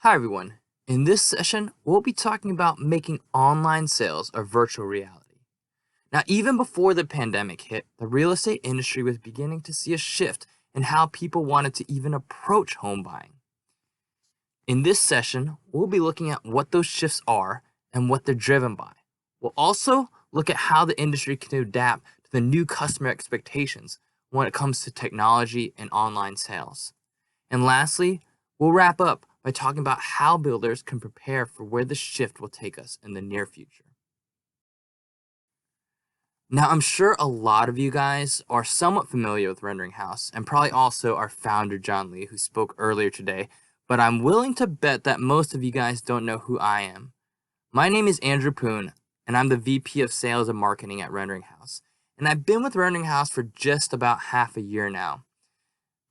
Hi everyone. In this session, we'll be talking about making online sales a virtual reality. Now, even before the pandemic hit, the real estate industry was beginning to see a shift in how people wanted to even approach home buying. In this session, we'll be looking at what those shifts are and what they're driven by. We'll also look at how the industry can adapt to the new customer expectations when it comes to technology and online sales. And lastly, we'll wrap up by talking about how builders can prepare for where the shift will take us in the near future. Now, I'm sure a lot of you guys are somewhat familiar with Rendering House, and probably also our founder, John Lee, who spoke earlier today, but I'm willing to bet that most of you guys don't know who I am. My name is Andrew Poon, and I'm the VP of Sales and Marketing at Rendering House, and I've been with Rendering House for just about half a year now.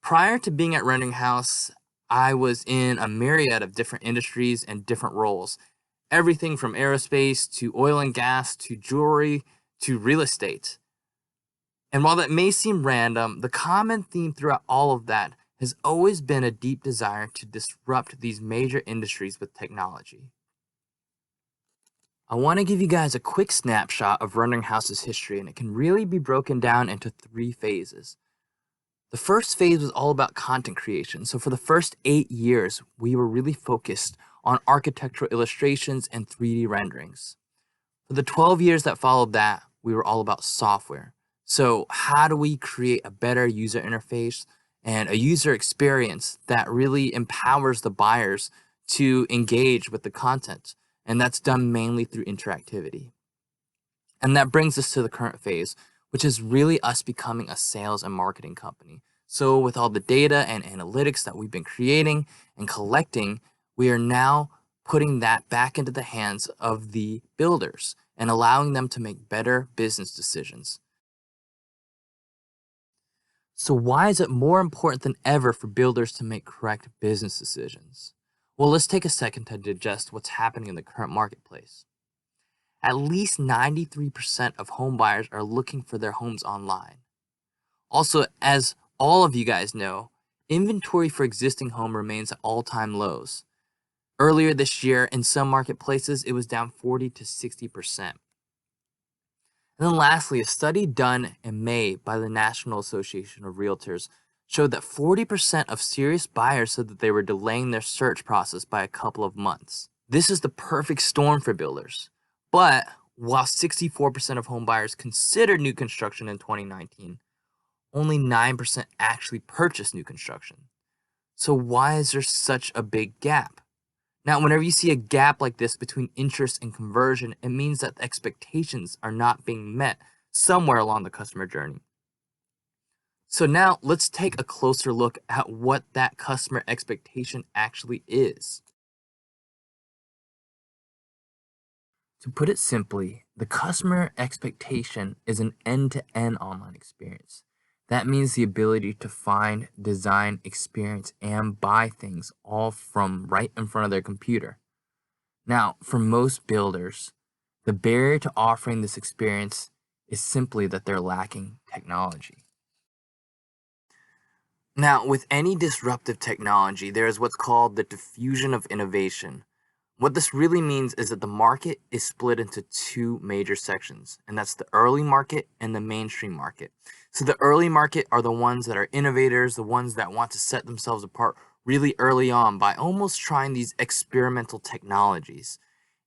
Prior to being at Rendering House, I was in a myriad of different industries and different roles. Everything from aerospace to oil and gas to jewelry to real estate. And while that may seem random, the common theme throughout all of that has always been a deep desire to disrupt these major industries with technology. I want to give you guys a quick snapshot of Rendering House's history, and it can really be broken down into 3 phases. The first phase was all about content creation. So for the first 8 years, we were really focused on architectural illustrations and 3D renderings. For the 12 years that followed that, we were all about software. So how do we create a better user interface and a user experience that really empowers the buyers to engage with the content? And that's done mainly through interactivity. And that brings us to the current phase, which is really us becoming a sales and marketing company. So with all the data and analytics that we've been creating and collecting, we are now putting that back into the hands of the builders and allowing them to make better business decisions. So why is it more important than ever for builders to make correct business decisions? Well, let's take a second to digest what's happening in the current marketplace. At least 93% of home buyers are looking for their homes online. Also, as all of you guys know, inventory for existing home remains at all-time lows. Earlier this year, in some marketplaces, it was down 40 to 60%. And then lastly, a study done in May by the National Association of Realtors showed that 40% of serious buyers said that they were delaying their search process by a couple of months. This is the perfect storm for builders. But while 64% of home buyers considered new construction in 2019, only 9% actually purchased new construction. So why is there such a big gap? Now, whenever you see a gap like this between interest and conversion, it means that the expectations are not being met somewhere along the customer journey. So now let's take a closer look at what that customer expectation actually is. To put it simply, the customer expectation is an end-to-end online experience. That means the ability to find, design, experience, and buy things all from right in front of their computer. Now, for most builders, the barrier to offering this experience is simply that they're lacking technology. Now, with any disruptive technology, there is what's called the diffusion of innovation. What this really means is that the market is split into 2 major sections, and that's the early market and the mainstream market. So the early market are the ones that are innovators, the ones that want to set themselves apart really early on by almost trying these experimental technologies.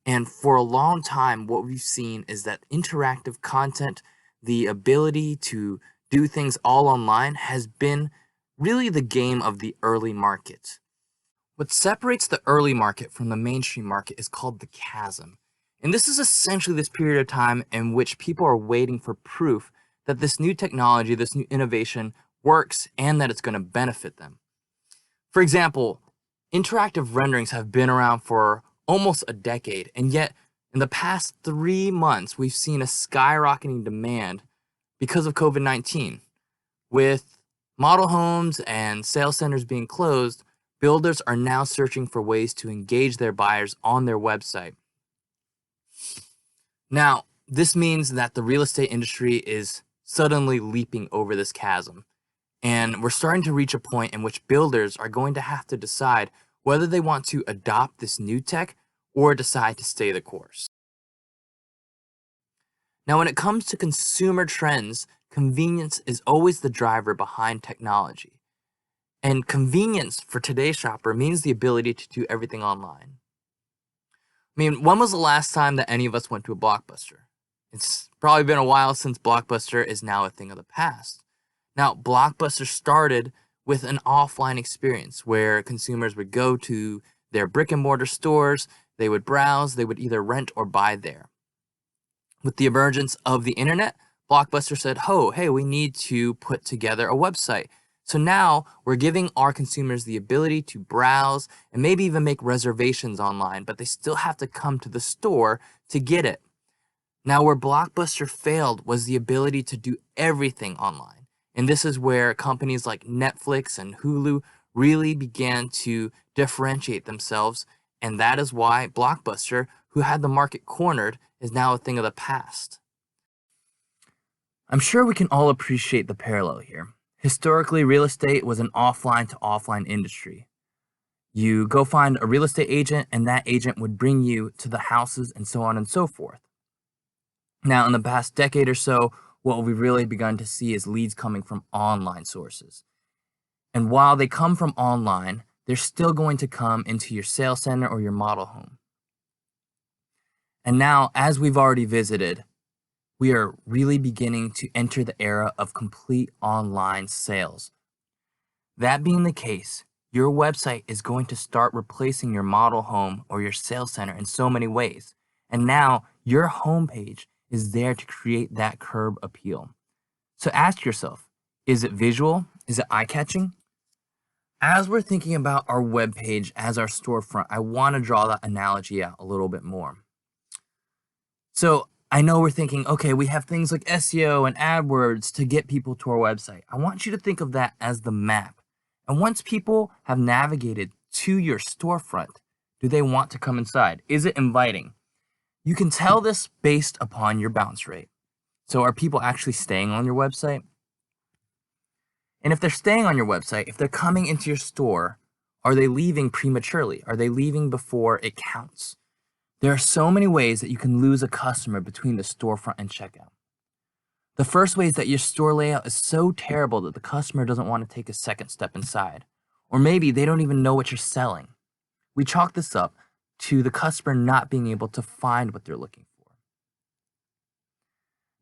And for a long time, what we've seen is that interactive content, the ability to do things all online, has been really the game of the early market. What separates the early market from the mainstream market is called the chasm. And this is essentially this period of time in which people are waiting for proof that this new technology, this new innovation works and that it's going to benefit them. For example, interactive renderings have been around for almost a decade, and yet in the past 3 months, we've seen a skyrocketing demand because of COVID-19. With model homes and sales centers being closed, builders are now searching for ways to engage their buyers on their website. Now, this means that the real estate industry is suddenly leaping over this chasm. And we're starting to reach a point in which builders are going to have to decide whether they want to adopt this new tech or decide to stay the course. Now, when it comes to consumer trends, convenience is always the driver behind technology. And convenience for today's shopper means the ability to do everything online. I mean, when was the last time that any of us went to a Blockbuster? It's probably been a while since Blockbuster is now a thing of the past. Now, Blockbuster started with an offline experience where consumers would go to their brick and mortar stores, they would browse, they would either rent or buy there. With the emergence of the internet, Blockbuster said, oh, hey, we need to put together a website. So now we're giving our consumers the ability to browse and maybe even make reservations online, but they still have to come to the store to get it. Now, where Blockbuster failed was the ability to do everything online. And this is where companies like Netflix and Hulu really began to differentiate themselves. And that is why Blockbuster, who had the market cornered, is now a thing of the past. I'm sure we can all appreciate the parallel here. Historically, real estate was an offline to offline industry. You go find a real estate agent, and that agent would bring you to the houses and so on and so forth. Now, in the past decade or so, what we've really begun to see is leads coming from online sources. And while they come from online, they're still going to come into your sales center or your model home. And now, as we've already visited, we are really beginning to enter the era of complete online sales. That being the case, your website is going to start replacing your model home or your sales center in so many ways. And now your homepage is there to create that curb appeal. So ask yourself, is it visual? Is it eye-catching? As we're thinking about our webpage as our storefront, I want to draw that analogy out a little bit more. So I know we're thinking, okay, we have things like SEO and AdWords to get people to our website. I want you to think of that as the map. And once people have navigated to your storefront, do they want to come inside? Is it inviting? You can tell this based upon your bounce rate. So are people actually staying on your website? And if they're staying on your website, if they're coming into your store, are they leaving prematurely? Are they leaving before it counts? There are so many ways that you can lose a customer between the storefront and checkout. The first way is that your store layout is so terrible that the customer doesn't want to take a second step inside. Or maybe they don't even know what you're selling. We chalk this up to the customer not being able to find what they're looking for.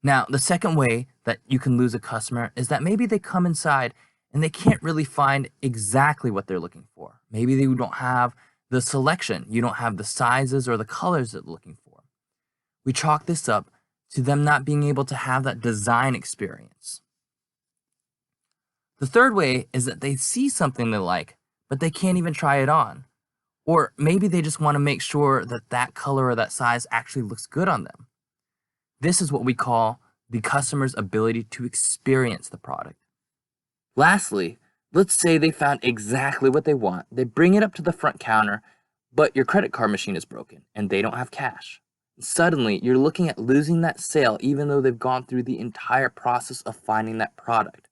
Now, the second way that you can lose a customer is that maybe they come inside and they can't really find exactly what they're looking for. Maybe they don't have the selection. You don't have the sizes or the colors that they're looking for. We chalk this up to them not being able to have that design experience. The third way is that they see something they like, but they can't even try it on. Or maybe they just want to make sure that that color or that size actually looks good on them. This is what we call the customer's ability to experience the product. Lastly, let's say they found exactly what they want. They bring it up to the front counter, but your credit card machine is broken and they don't have cash. Suddenly, you're looking at losing that sale even though they've gone through the entire process of finding that product.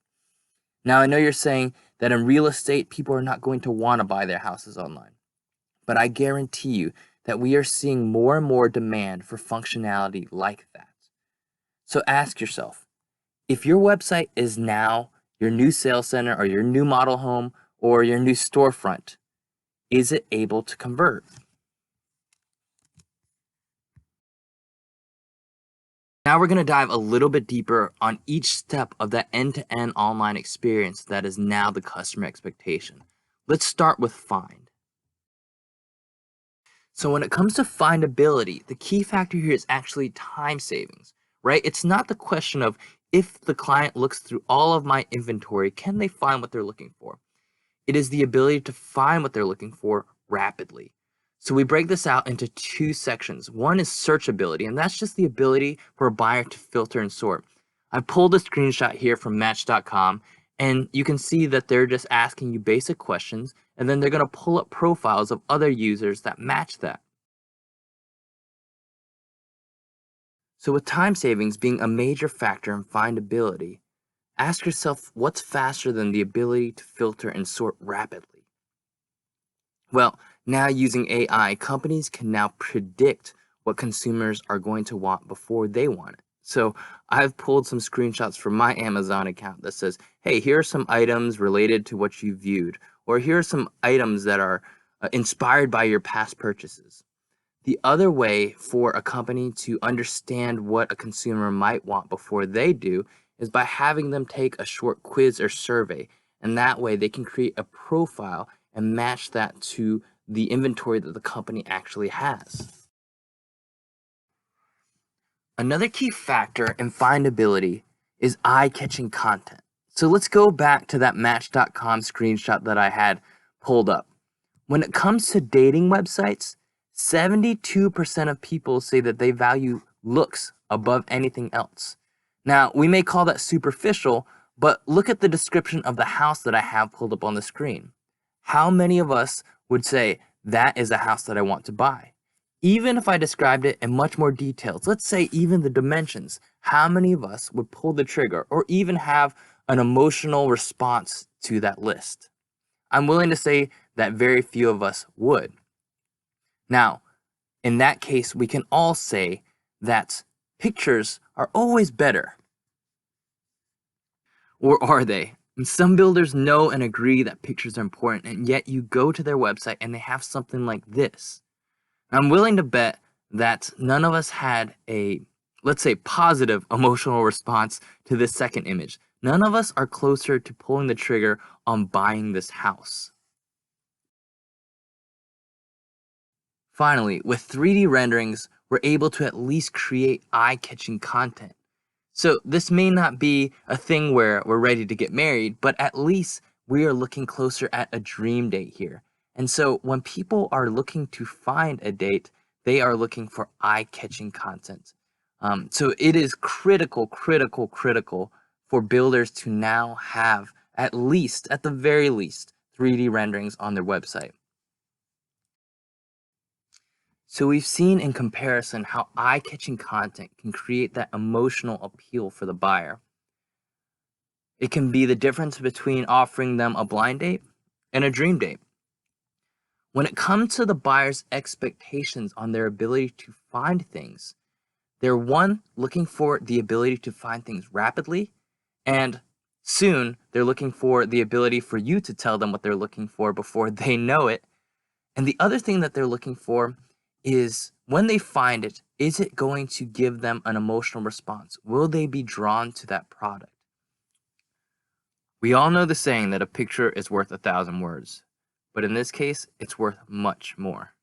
Now, I know you're saying that in real estate, people are not going to want to buy their houses online. But I guarantee you that we are seeing more and more demand for functionality like that. So ask yourself, if your website is now your new sales center or your new model home or your new storefront, is it able to convert? Now we're going to dive a little bit deeper on each step of that end-to-end online experience that is now the customer expectation. Let's start with find. So when it comes to findability, the key factor here is actually time savings, right? It's not the question of if the client looks through all of my inventory, can they find what they're looking for? It is the ability to find what they're looking for rapidly. So we break this out into two sections. One is searchability, and that's just the ability for a buyer to filter and sort. I pulled a screenshot here from Match.com, and you can see that they're just asking you basic questions, and then they're going to pull up profiles of other users that match that. So with time savings being a major factor in findability, ask yourself what's faster than the ability to filter and sort rapidly. Well, now using AI, companies can now predict what consumers are going to want before they want it. So I've pulled some screenshots from my Amazon account that says, hey, here are some items related to what you viewed, or here are some items that are inspired by your past purchases. The other way for a company to understand what a consumer might want before they do is by having them take a short quiz or survey. And that way they can create a profile and match that to the inventory that the company actually has. Another key factor in findability is eye-catching content. So let's go back to that Match.com screenshot that I had pulled up. When it comes to dating websites, 72% of people say that they value looks above anything else. Now, we may call that superficial, but look at the description of the house that I have pulled up on the screen. How many of us would say that is a house that I want to buy? Even if I described it in much more details, let's say even the dimensions, how many of us would pull the trigger or even have an emotional response to that list? I'm willing to say that very few of us would. Now, in that case, we can all say that pictures are always better. Or are they? And some builders know and agree that pictures are important, and yet you go to their website and they have something like this. I'm willing to bet that none of us had a, let's say, positive emotional response to this second image. None of us are closer to pulling the trigger on buying this house. Finally, with 3D renderings, we're able to at least create eye-catching content. So this may not be a thing where we're ready to get married, but at least we are looking closer at a dream date here. And so when people are looking to find a date, they are looking for eye-catching content. So it is critical for builders to now have at the very least, 3D renderings on their website. So we've seen in comparison how eye-catching content can create that emotional appeal for the buyer. It can be the difference between offering them a blind date and a dream date. When it comes to the buyer's expectations on their ability to find things, they're looking for the ability to find things rapidly, and soon they're looking for the ability for you to tell them what they're looking for before they know it. And the other thing that they're looking for is when they find it, is it going to give them an emotional response? Will they be drawn to that product? We all know the saying that a picture is worth 1,000 words, but in this case, it's worth much more.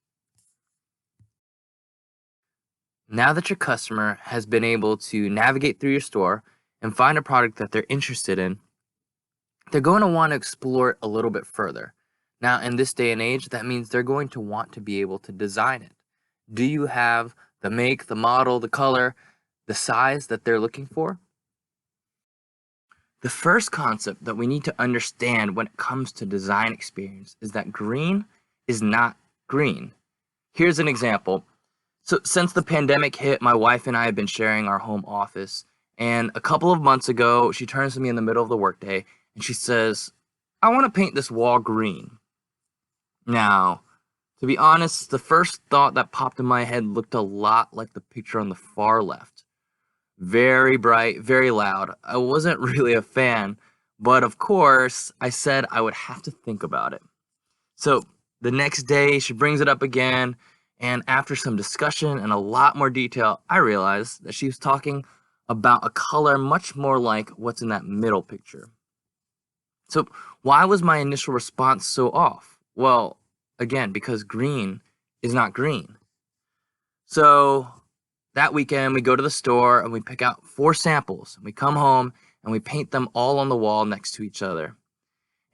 Now that your customer has been able to navigate through your store and find a product that they're interested in, they're going to want to explore it a little bit further. Now, in this day and age, that means they're going to want to be able to design it. Do you have the make, the model, the color, the size that they're looking for? The first concept that we need to understand when it comes to design experience is that green is not green. Here's an example. So since the pandemic hit, my wife and I have been sharing our home office. And a couple of months ago, she turns to me in the middle of the workday and she says, I want to paint this wall green. Now, to be honest, the first thought that popped in my head looked a lot like the picture on the far left. Very bright, very loud. I wasn't really a fan, but of course, I said I would have to think about it. So the next day, she brings it up again, and after some discussion and a lot more detail, I realized that she was talking about a color much more like what's in that middle picture. So why was my initial response so off? Well, again, because green is not green. So that weekend, we go to the store and we pick out 4 samples. We come home and we paint them all on the wall next to each other.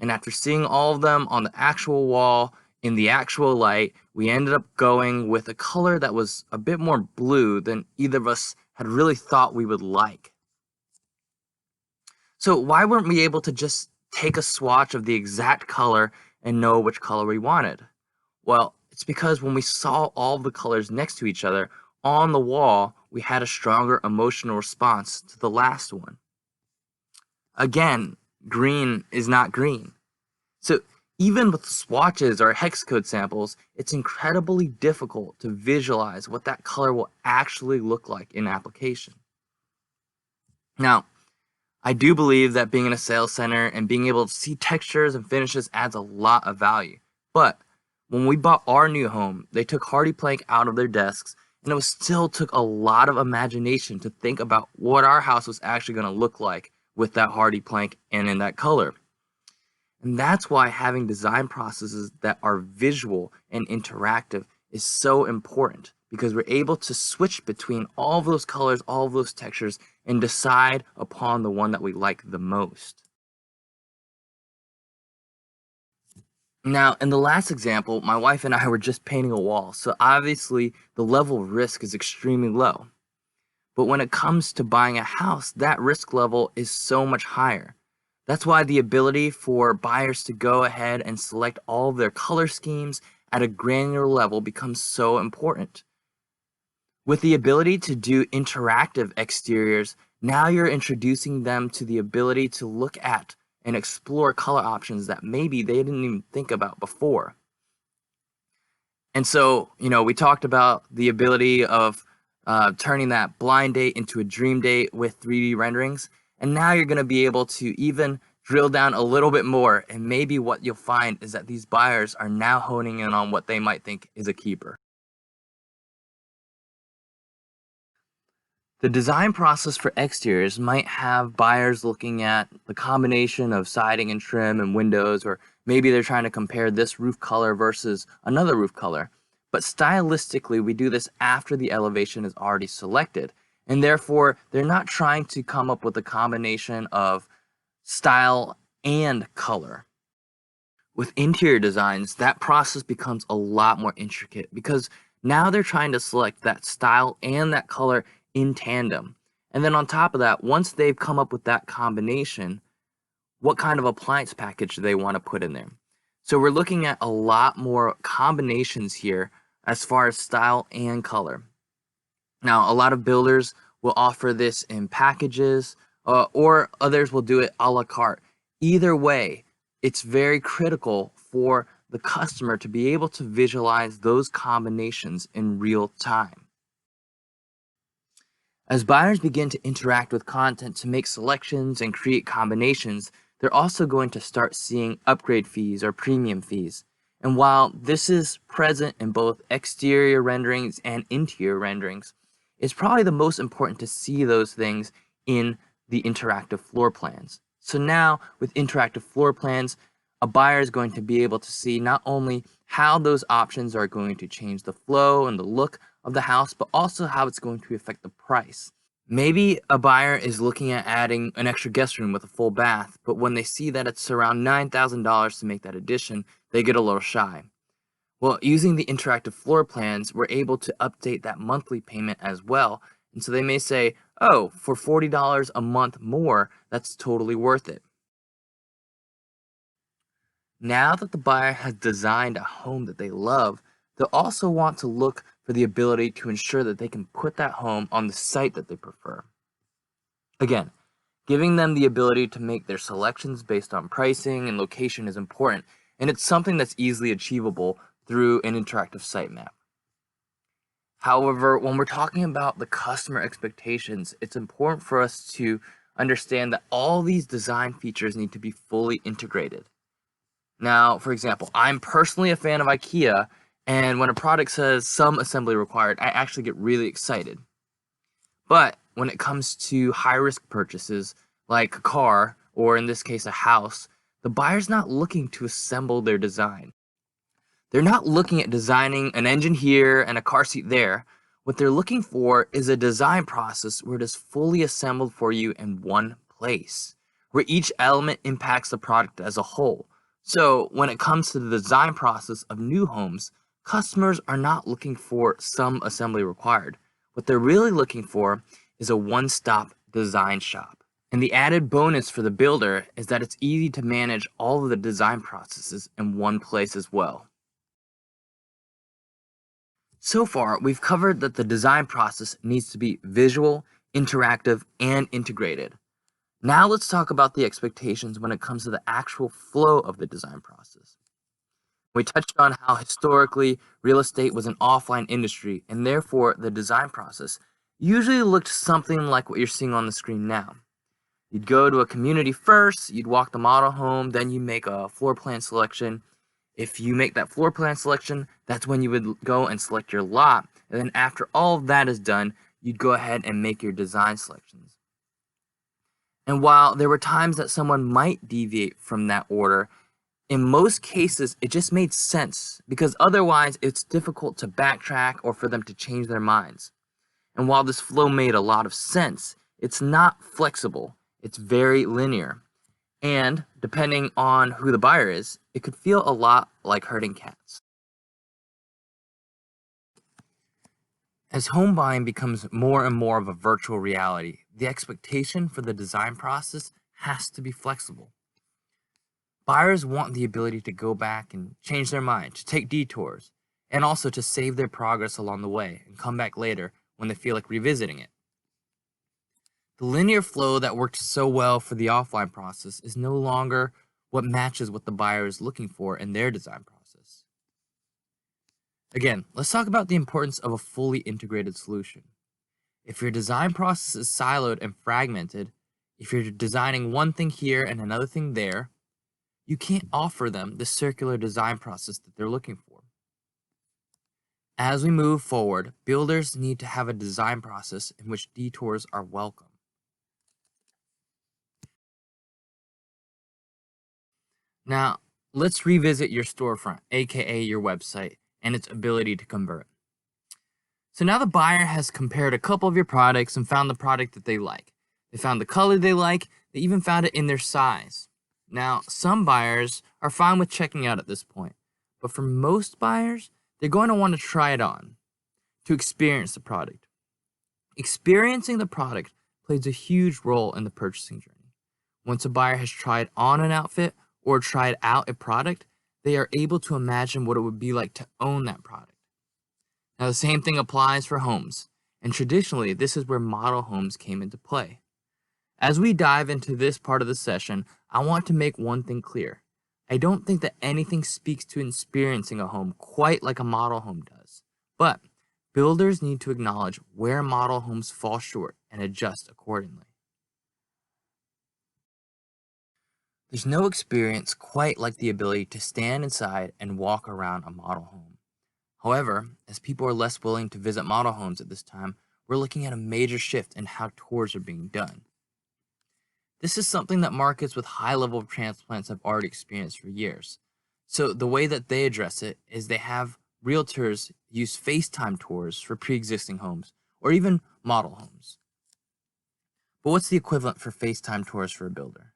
And after seeing all of them on the actual wall in the actual light, we ended up going with a color that was a bit more blue than either of us had really thought we would like. So why weren't we able to just take a swatch of the exact color and know which color we wanted? Well, it's because when we saw all the colors next to each other on the wall, we had a stronger emotional response to the last one. Again, green is not green. So Even with swatches or hex code samples, it's incredibly difficult to visualize what that color will actually look like in application. Now, I do believe that being in a sales center and being able to see textures and finishes adds a lot of value. But when we bought our new home, they took hardy plank out of their desks, and still took a lot of imagination to think about what our house was actually going to look like with that hardy plank and in that color. And that's why having design processes that are visual and interactive is so important, because we're able to switch between all of those colors, all of those textures, and decide upon the one that we like the most. Now, in the last example, my wife and I were just painting a wall, so obviously the level of risk is extremely low. But when it comes to buying a house, that risk level is so much higher. That's why the ability for buyers to go ahead and select all of their color schemes at a granular level becomes so important. With the ability to do interactive exteriors, now you're introducing them to the ability to look at and explore color options that maybe they didn't even think about before. And so, we talked about the ability of turning that blind date into a dream date with 3D renderings. And now you're going to be able to even drill down a little bit more. And maybe what you'll find is that these buyers are now honing in on what they might think is a keeper. The design process for exteriors might have buyers looking at the combination of siding and trim and windows, or maybe they're trying to compare this roof color versus another roof color. But stylistically, we do this after the elevation is already selected, and therefore they're not trying to come up with a combination of style and color. With interior designs, that process becomes a lot more intricate, because now they're trying to select that style and that color in tandem. And then on top of that, once they've come up with that combination, what kind of appliance package do they want to put in there? So we're looking at a lot more combinations here as far as style and color. Now, a lot of builders will offer this in packages, or others will do it a la carte. Either way, it's very critical for the customer to be able to visualize those combinations in real time. As buyers begin to interact with content to make selections and create combinations, they're also going to start seeing upgrade fees or premium fees. And while this is present in both exterior renderings and interior renderings, it's probably the most important to see those things in the interactive floor plans. So now, with interactive floor plans, a buyer is going to be able to see not only how those options are going to change the flow and the look of the house, but also how it's going to affect the price. Maybe a buyer is looking at adding an extra guest room with a full bath, but when they see that it's around $9,000 to make that addition, they get a little shy. Well, using the interactive floor plans, we're able to update that monthly payment as well. And so they may say, oh, for $40 a month more, that's totally worth it. Now that the buyer has designed a home that they love, they'll also want to look for the ability to ensure that they can put that home on the site that they prefer. Again, giving them the ability to make their selections based on pricing and location is important, and it's something that's easily achievable through an interactive sitemap. However, when we're talking about the customer expectations, it's important for us to understand that all these design features need to be fully integrated. Now, for example, I'm personally a fan of IKEA, and when a product says some assembly required, I actually get really excited. But when it comes to high-risk purchases, like a car, or in this case, a house, the buyer's not looking to assemble their design. They're not looking at designing an engine here and a car seat there. What they're looking for is a design process where it is fully assembled for you in one place, where each element impacts the product as a whole. So when it comes to the design process of new homes, customers are not looking for some assembly required. What they're really looking for is a one-stop design shop. And the added bonus for the builder is that it's easy to manage all of the design processes in one place as well. So far, we've covered that the design process needs to be visual, interactive, and integrated. Now let's talk about the expectations when it comes to the actual flow of the design process. We touched on how historically real estate was an offline industry, and therefore the design process usually looked something like what you're seeing on the screen now. You'd go to a community first, you'd walk the model home, then you make a floor plan selection. If you make that floor plan selection, that's when you would go and select your lot. And then after all of that is done, you'd go ahead and make your design selections. And while there were times that someone might deviate from that order, in most cases, it just made sense because otherwise it's difficult to backtrack or for them to change their minds. And while this flow made a lot of sense, it's not flexible. It's very linear. And depending on who the buyer is, it could feel a lot like herding cats. As home buying becomes more and more of a virtual reality, the expectation for the design process has to be flexible. Buyers want the ability to go back and change their mind, to take detours, and also to save their progress along the way and come back later when they feel like revisiting it. The linear flow that worked so well for the offline process is no longer what matches what the buyer is looking for in their design process. Again, let's talk about the importance of a fully integrated solution. If your design process is siloed and fragmented, if you're designing one thing here and another thing there, you can't offer them the circular design process that they're looking for. As we move forward, builders need to have a design process in which detours are welcome. Now, let's revisit your storefront, aka your website, and its ability to convert. So now the buyer has compared a couple of your products and found the product that they like. They found the color they like, they even found it in their size. Now, some buyers are fine with checking out at this point, but for most buyers, they're going to want to try it on to experience the product. Experiencing the product plays a huge role in the purchasing journey. Once a buyer has tried on an outfit or tried out a product, they are able to imagine what it would be like to own that product. Now, the same thing applies for homes, and traditionally, this is where model homes came into play. As we dive into this part of the session, I want to make one thing clear. I don't think that anything speaks to experiencing a home quite like a model home does, but builders need to acknowledge where model homes fall short and adjust accordingly. There's no experience quite like the ability to stand inside and walk around a model home. However, as people are less willing to visit model homes at this time, we're looking at a major shift in how tours are being done. This is something that markets with high level of transplants have already experienced for years. So the way that they address it is they have realtors use FaceTime tours for pre-existing homes or even model homes. But what's the equivalent for FaceTime tours for a builder?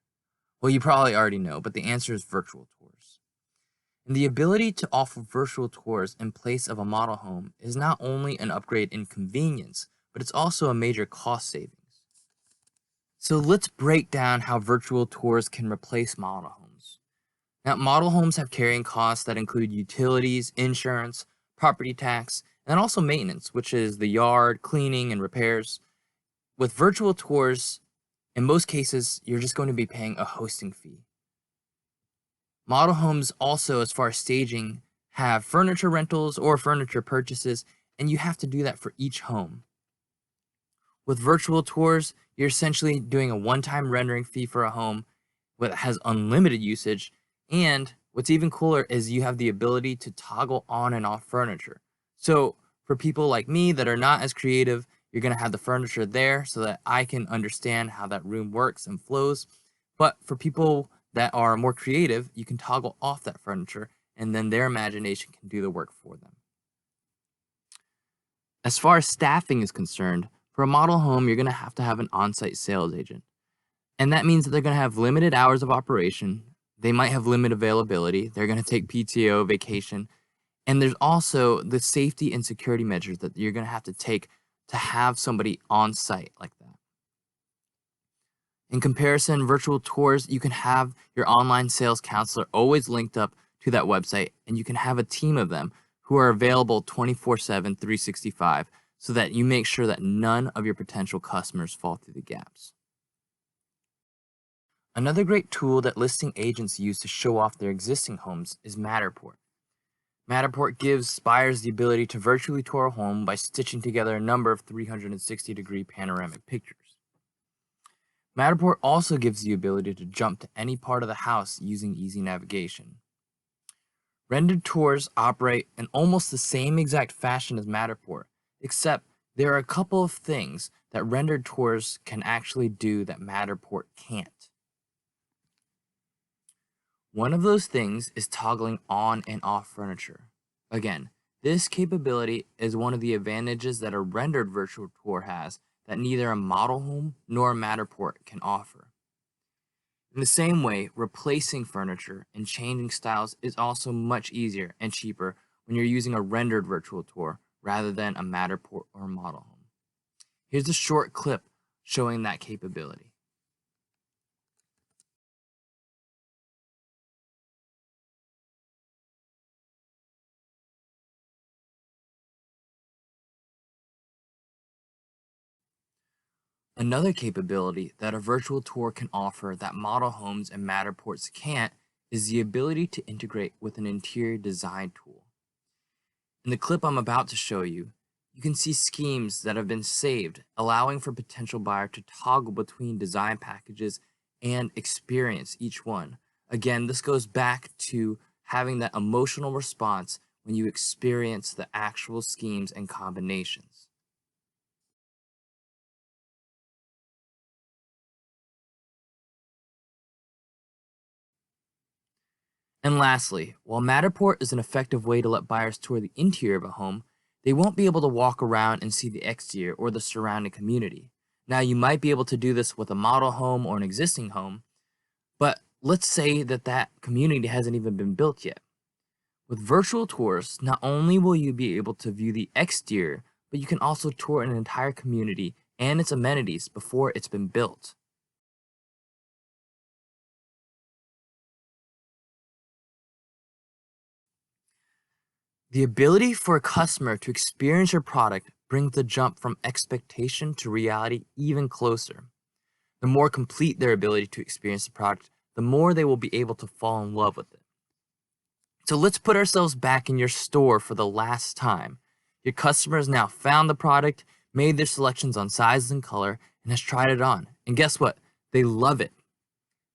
Well, you probably already know, but the answer is virtual tours. And the ability to offer virtual tours in place of a model home is not only an upgrade in convenience, but it's also a major cost savings. So let's break down how virtual tours can replace model homes. Now, model homes have carrying costs that include utilities, insurance, property tax, and also maintenance, which is the yard, cleaning, and repairs. With virtual tours, in most cases, you're just going to be paying a hosting fee. Model homes also, as far as staging, have furniture rentals or furniture purchases, and you have to do that for each home. With virtual tours, you're essentially doing a one-time rendering fee for a home that has unlimited usage, and what's even cooler is you have the ability to toggle on and off furniture. So for people like me that are not as creative, you're going to have the furniture there so that I can understand how that room works and flows. But for people that are more creative, you can toggle off that furniture and then their imagination can do the work for them. As far as staffing is concerned, for a model home, you're going to have an on-site sales agent. And that means that they're going to have limited hours of operation. They might have limited availability. They're going to take PTO, vacation. And there's also the safety and security measures that you're going to take to have somebody on site like that. In comparison, virtual tours, you can have your online sales counselor always linked up to that website, and you can have a team of them who are available 24/7, 365, so that you make sure that none of your potential customers fall through the gaps. Another great tool that listing agents use to show off their existing homes is Matterport. Matterport gives buyers the ability to virtually tour a home by stitching together a number of 360-degree panoramic pictures. Matterport also gives the ability to jump to any part of the house using easy navigation. Rendered tours operate in almost the same exact fashion as Matterport, except there are a couple of things that rendered tours can actually do that Matterport can't. One of those things is toggling on and off furniture. Again, this capability is one of the advantages that a rendered virtual tour has that neither a model home nor a Matterport can offer. In the same way, replacing furniture and changing styles is also much easier and cheaper when you're using a rendered virtual tour rather than a Matterport or a model home. Here's a short clip showing that capability. Another capability that a virtual tour can offer that model homes and Matterports can't is the ability to integrate with an interior design tool. In the clip I'm about to show you, you can see schemes that have been saved, allowing for potential buyer to toggle between design packages and experience each one. Again, this goes back to having that emotional response when you experience the actual schemes and combinations. And lastly, while Matterport is an effective way to let buyers tour the interior of a home, they won't be able to walk around and see the exterior or the surrounding community. Now, you might be able to do this with a model home or an existing home, but let's say that that community hasn't even been built yet. With virtual tours, not only will you be able to view the exterior, but you can also tour an entire community and its amenities before it's been built. The ability for a customer to experience your product brings the jump from expectation to reality even closer. The more complete their ability to experience the product, the more they will be able to fall in love with it. So let's put ourselves back in your store for the last time. Your customer has now found the product, made their selections on size and color, and has tried it on. And guess what? They love it.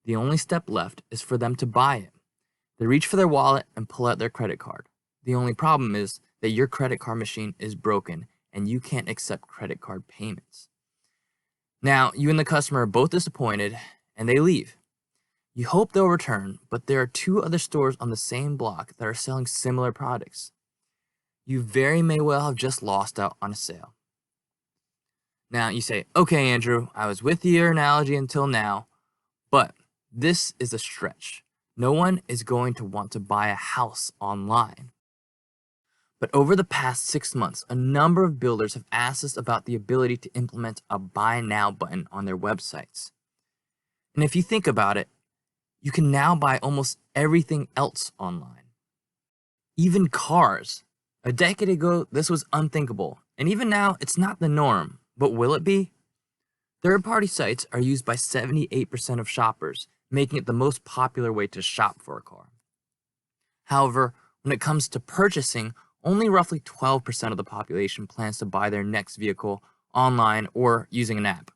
The only step left is for them to buy it. They reach for their wallet and pull out their credit card. The only problem is that your credit card machine is broken and you can't accept credit card payments. Now, you and the customer are both disappointed and they leave. You hope they'll return, but there are two other stores on the same block that are selling similar products. You very may well have just lost out on a sale. Now, you say, okay, Andrew, I was with your analogy until now, but this is a stretch. No one is going to want to buy a house online. But over the past 6 months, a number of builders have asked us about the ability to implement a buy now button on their websites. And if you think about it, you can now buy almost everything else online. Even cars. A decade ago, this was unthinkable. And even now, it's not the norm. But will it be? Third-party sites are used by 78% of shoppers, making it the most popular way to shop for a car. However, when it comes to purchasing, only roughly 12% of the population plans to buy their next vehicle online or using an app.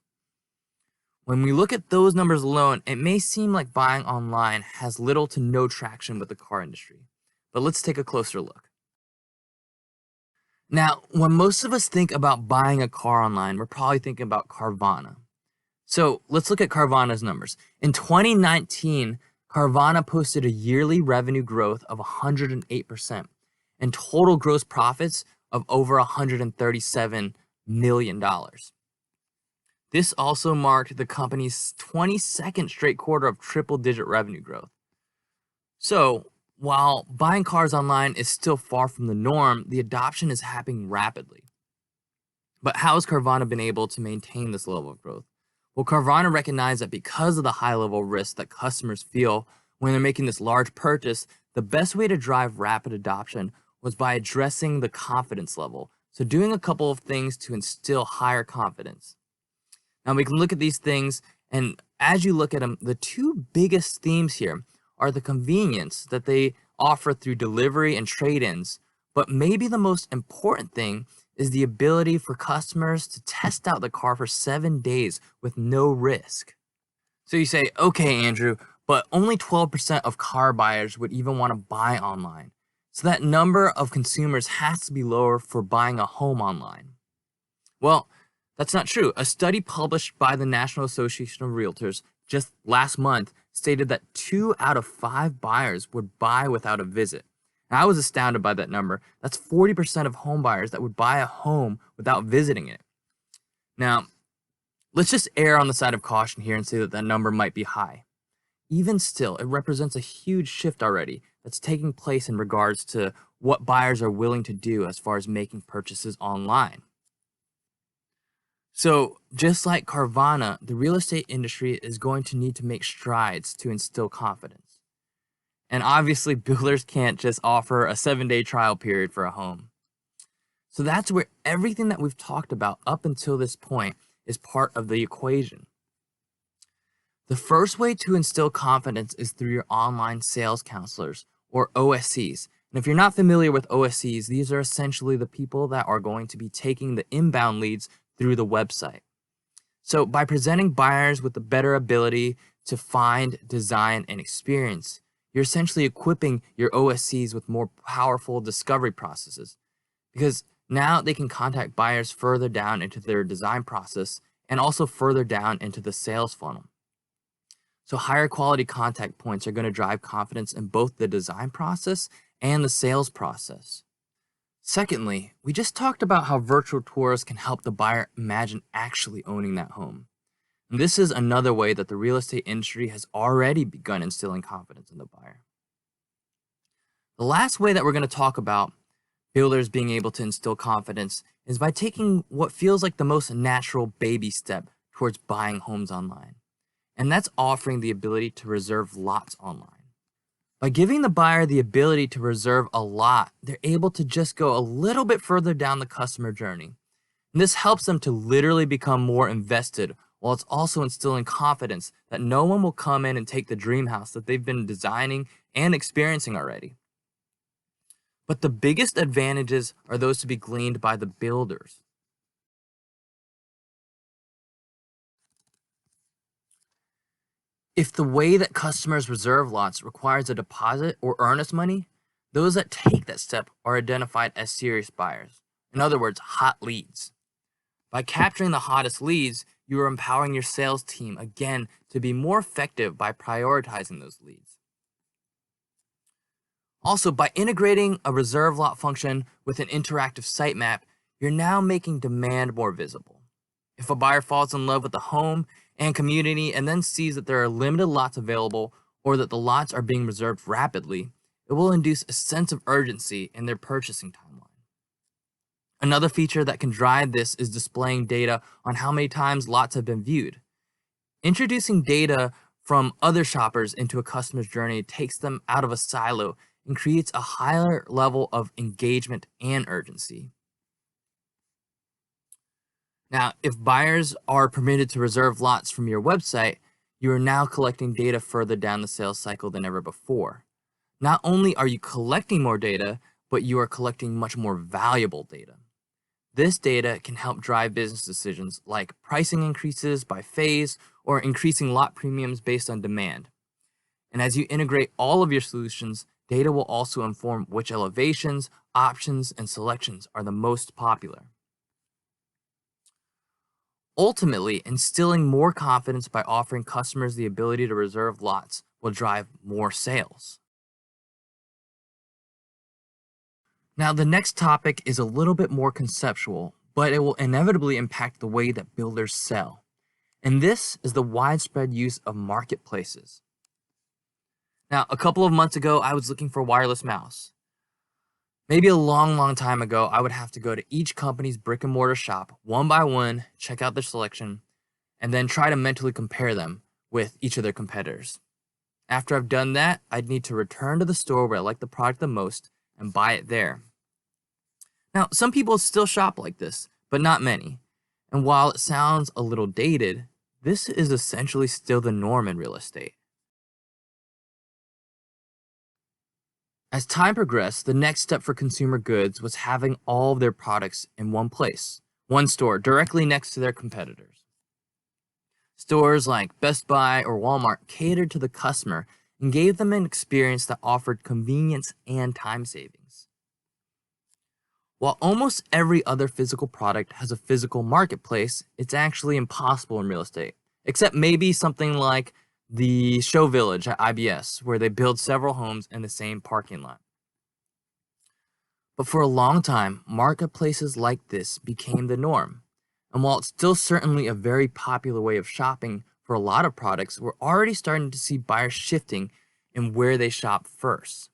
When we look at those numbers alone, it may seem like buying online has little to no traction with the car industry. But let's take a closer look. Now, when most of us think about buying a car online, we're probably thinking about Carvana. So let's look at Carvana's numbers. In 2019, Carvana posted a yearly revenue growth of 108% and total gross profits of over $137 million. This also marked the company's 22nd straight quarter of triple-digit revenue growth. So, while buying cars online is still far from the norm, the adoption is happening rapidly. But how has Carvana been able to maintain this level of growth? Well, Carvana recognized that because of the high level of risk that customers feel when they're making this large purchase, the best way to drive rapid adoption was by addressing the confidence level. So doing a couple of things to instill higher confidence. Now we can look at these things, and as you look at them, the two biggest themes here are the convenience that they offer through delivery and trade-ins, but maybe the most important thing is the ability for customers to test out the car for 7 days with no risk. So you say, okay, Andrew, but only 12% of car buyers would even want to buy online. So that number of consumers has to be lower for buying a home online. Well, that's not true. A study published by the National Association of Realtors just last month stated that 2 out of 5 buyers would buy without a visit. And I was astounded by that number. That's 40% of home buyers that would buy a home without visiting it. Now, let's just err on the side of caution here and say that that number might be high. Even still, it represents a huge shift already that's taking place in regards to what buyers are willing to do as far as making purchases online. So, just like Carvana, the real estate industry is going to need to make strides to instill confidence. And obviously, builders can't just offer a 7-day trial period for a home. So that's where everything that we've talked about up until this point is part of the equation. The first way to instill confidence is through your online sales counselors, or OSCs. And if you're not familiar with OSCs, these are essentially the people that are going to be taking the inbound leads through the website. So by presenting buyers with a better ability to find, design, and experience, you're essentially equipping your OSCs with more powerful discovery processes, because now they can contact buyers further down into their design process and also further down into the sales funnel. So higher quality contact points are going to drive confidence in both the design process and the sales process. Secondly, we just talked about how virtual tours can help the buyer imagine actually owning that home. And this is another way that the real estate industry has already begun instilling confidence in the buyer. The last way that we're going to talk about builders being able to instill confidence is by taking what feels like the most natural baby step towards buying homes online. And that's offering the ability to reserve lots online. By giving the buyer the ability to reserve a lot, they're able to just go a little bit further down the customer journey. And this helps them to literally become more invested, while it's also instilling confidence that no one will come in and take the dream house that they've been designing and experiencing already. But the biggest advantages are those to be gleaned by the builders. If the way that customers reserve lots requires a deposit or earnest money, those that take that step are identified as serious buyers. In other words, hot leads. By capturing the hottest leads, you are empowering your sales team again to be more effective by prioritizing those leads. Also, by integrating a reserve lot function with an interactive sitemap, you're now making demand more visible. If a buyer falls in love with the home and community and then sees that there are limited lots available or that the lots are being reserved rapidly, it will induce a sense of urgency in their purchasing timeline. Another feature that can drive this is displaying data on how many times lots have been viewed. Introducing data from other shoppers into a customer's journey takes them out of a silo and creates a higher level of engagement and urgency. Now, if buyers are permitted to reserve lots from your website, you are now collecting data further down the sales cycle than ever before. Not only are you collecting more data, but you are collecting much more valuable data. This data can help drive business decisions like pricing increases by phase or increasing lot premiums based on demand. And as you integrate all of your solutions, data will also inform which elevations, options, and selections are the most popular. Ultimately, instilling more confidence by offering customers the ability to reserve lots will drive more sales. Now, the next topic is a little bit more conceptual, but it will inevitably impact the way that builders sell. And this is the widespread use of marketplaces. Now, a couple of months ago, I was looking for a wireless mouse. Maybe a long time ago, I would have to go to each company's brick and mortar shop one by one, check out their selection, and then try to mentally compare them with each of their competitors. After I've done that, I'd need to return to the store where I like the product the most and buy it there. Now, some people still shop like this, but not many. And while it sounds a little dated, this is essentially still the norm in real estate. As time progressed, the next step for consumer goods was having all of their products in one place, one store directly next to their competitors. Stores like Best Buy or Walmart catered to the customer and gave them an experience that offered convenience and time savings. While almost every other physical product has a physical marketplace, it's actually impossible in real estate, except maybe something like the Show Village at IBS, where they build several homes in the same parking lot. But for a long time, marketplaces like this became the norm. And while it's still certainly a very popular way of shopping for a lot of products, we're already starting to see buyers shifting in where they shop first.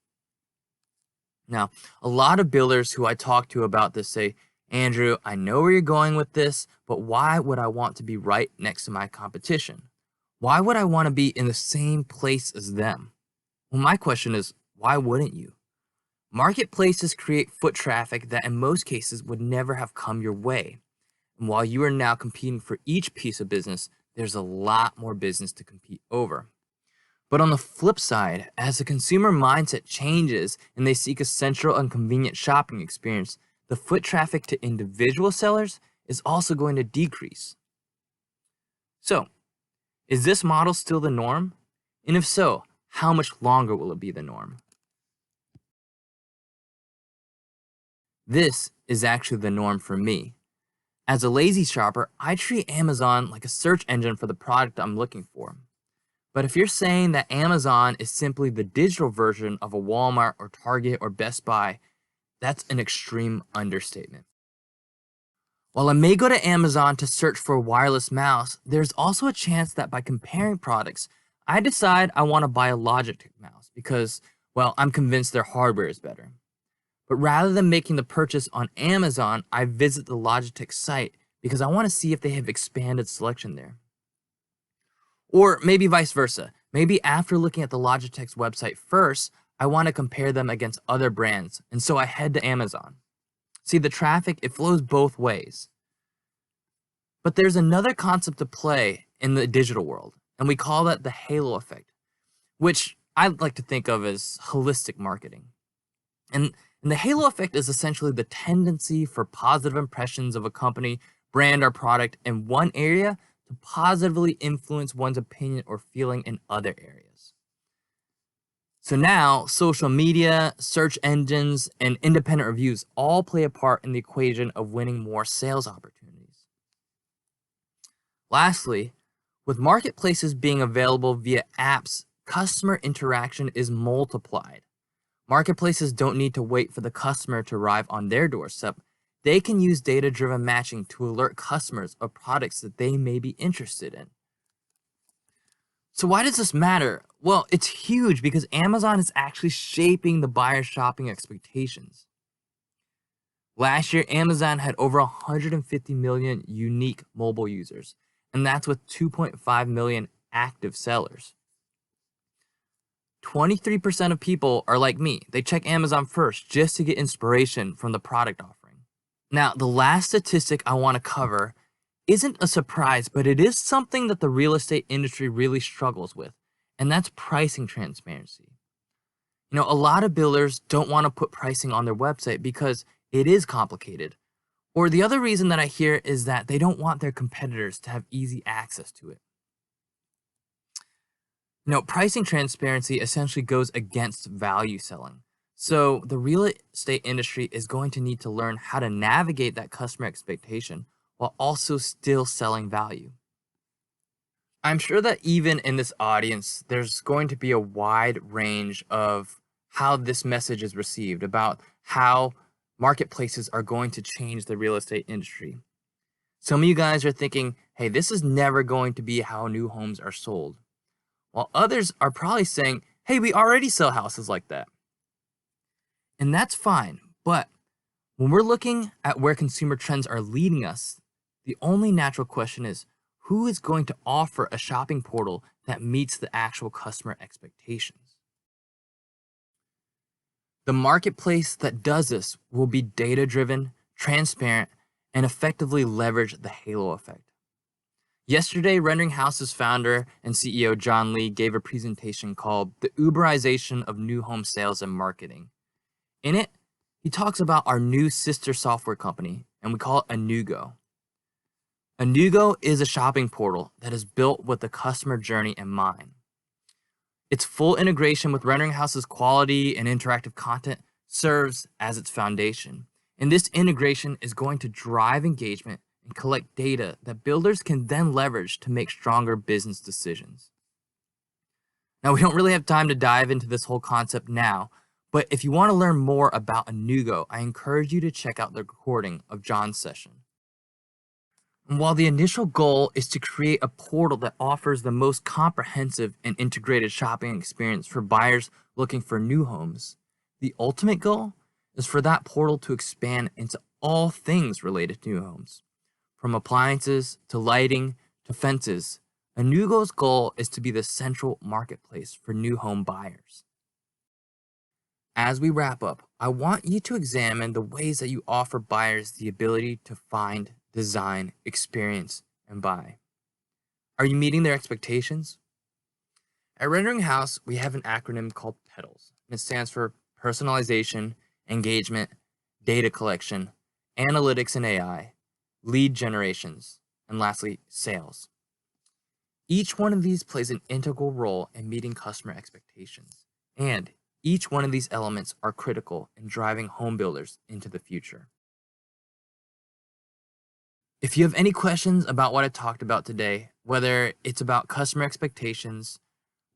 Now, a lot of builders who I talk to about this say, Andrew, I know where you're going with this, but why would I want to be right next to my competition? Why would I want to be in the same place as them? Well, my question is, why wouldn't you? Marketplaces create foot traffic that in most cases would never have come your way. And while you are now competing for each piece of business, there's a lot more business to compete over. But on the flip side, as the consumer mindset changes and they seek a central and convenient shopping experience, the foot traffic to individual sellers is also going to decrease. So, is this model still the norm? And if so, how much longer will it be the norm? This is actually the norm for me. As a lazy shopper, I treat Amazon like a search engine for the product I'm looking for. But if you're saying that Amazon is simply the digital version of a Walmart or Target or Best Buy, that's an extreme understatement. While I may go to Amazon to search for a wireless mouse, there's also a chance that by comparing products, I decide I want to buy a Logitech mouse because, well, I'm convinced their hardware is better. But rather than making the purchase on Amazon, I visit the Logitech site because I want to see if they have expanded selection there. Or maybe vice versa. Maybe after looking at the Logitech's website first, I want to compare them against other brands, and so I head to Amazon. See, the traffic, it flows both ways. But there's another concept to play in the digital world, and we call that the halo effect, which I like to think of as holistic marketing. And the halo effect is essentially the tendency for positive impressions of a company, brand, or product in one area to positively influence one's opinion or feeling in other areas. So now, social media, search engines, and independent reviews all play a part in the equation of winning more sales opportunities. Lastly, with marketplaces being available via apps, customer interaction is multiplied. Marketplaces don't need to wait for the customer to arrive on their doorstep. They can use data-driven matching to alert customers of products that they may be interested in. So why does this matter? Well, it's huge because Amazon is actually shaping the buyer's shopping expectations. Last year, Amazon had over 150 million unique mobile users, and that's with 2.5 million active sellers. 23% of people are like me. They check Amazon first just to get inspiration from the product offering. Now, the last statistic I want to cover isn't a surprise, but it is something that the real estate industry really struggles with, and that's pricing transparency. A lot of builders don't want to put pricing on their website because it is complicated. Or the other reason that I hear is that they don't want their competitors to have easy access to it. Pricing transparency essentially goes against value selling. So the real estate industry is going to need to learn how to navigate that customer expectation while also still selling value. I'm sure that even in this audience, there's going to be a wide range of how this message is received about how marketplaces are going to change the real estate industry. Some of you guys are thinking, hey, this is never going to be how new homes are sold. While others are probably saying, hey, we already sell houses like that. And that's fine, but when we're looking at where consumer trends are leading us, the only natural question is, who is going to offer a shopping portal that meets the actual customer expectations? The marketplace that does this will be data-driven, transparent, and effectively leverage the halo effect. Yesterday, Rendering House's founder and CEO John Lee gave a presentation called The Uberization of New Home Sales and Marketing. In it, he talks about our new sister software company, and we call it Anugo. Anugo is a shopping portal that is built with the customer journey in mind. Its full integration with Rendering House's quality and interactive content serves as its foundation. And this integration is going to drive engagement and collect data that builders can then leverage to make stronger business decisions. Now, we don't really have time to dive into this whole concept now, but if you want to learn more about Anugo, I encourage you to check out the recording of John's session. And while the initial goal is to create a portal that offers the most comprehensive and integrated shopping experience for buyers looking for new homes, the ultimate goal is for that portal to expand into all things related to new homes. From appliances to lighting to fences, Anugo's goal is to be the central marketplace for new home buyers. As we wrap up, I want you to examine the ways that you offer buyers the ability to find, design, experience, and buy. Are you meeting their expectations? At Rendering House, we have an acronym called PETALS, and it stands for Personalization, Engagement, Data Collection, Analytics and AI, Lead Generations, and lastly, Sales. Each one of these plays an integral role in meeting customer expectations, and each one of these elements are critical in driving home builders into the future. If you have any questions about what I talked about today, whether it's about customer expectations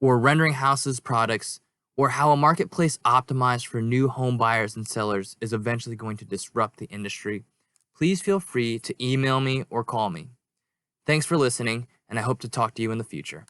or Rendering House's products or how a marketplace optimized for new home buyers and sellers is eventually going to disrupt the industry, please feel free to email me or call me. Thanks for listening, and I hope to talk to you in the future.